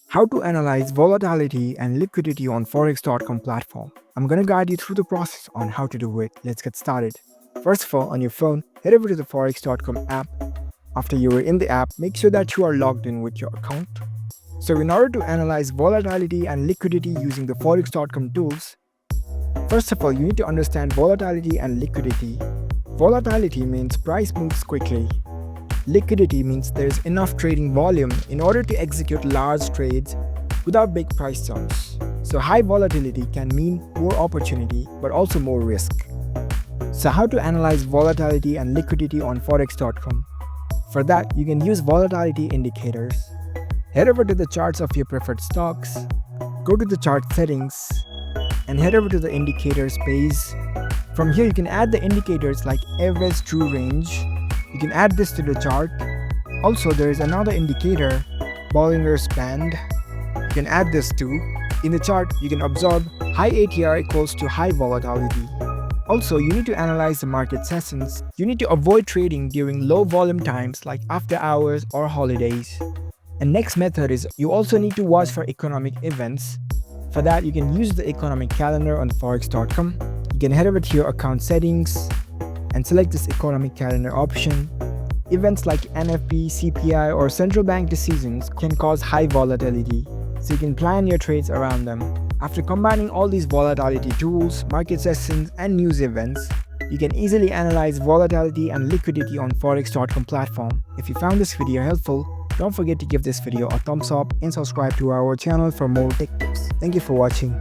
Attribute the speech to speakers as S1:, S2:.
S1: How to analyze volatility and liquidity on Forex.com platform. I'm gonna guide you through the process on how to do it. Let's get started. First of all, on your phone, head over to the Forex.com app. After you are in the app, make sure that you are logged in with your account. So in order to analyze volatility and liquidity using the Forex.com tools, first of all, you need to understand volatility and liquidity. Volatility means price moves quickly. Liquidity means there's enough trading volume in order to execute large trades without big price jumps. So high volatility can mean more opportunity but also more risk. So how to analyze volatility and liquidity on Forex.com? For that, you can use volatility indicators. Head over to the charts of your preferred stocks, go to the chart settings, and head over to the indicators page. From here, you can add the indicators like average true range. You can add this to the chart. Also, there is another indicator, Bollinger Bands. You can add this too. In the chart, you can observe high ATR equals to high volatility. Also, you need to analyze the market sessions. You need to avoid trading during low volume times like after hours or holidays. And next method is you also need to watch for economic events. For that, you can use the economic calendar on Forex.com. You can head over to your account settings and select this economic calendar option. Events like NFP, CPI, or central bank decisions can cause high volatility, so you can plan your trades around them. After combining all these volatility tools, market sessions, and news events, you can easily analyze volatility and liquidity on Forex.com platform. If you found this video helpful, don't forget to give this video a thumbs up and subscribe to our channel for more tech tips. Thank you for watching.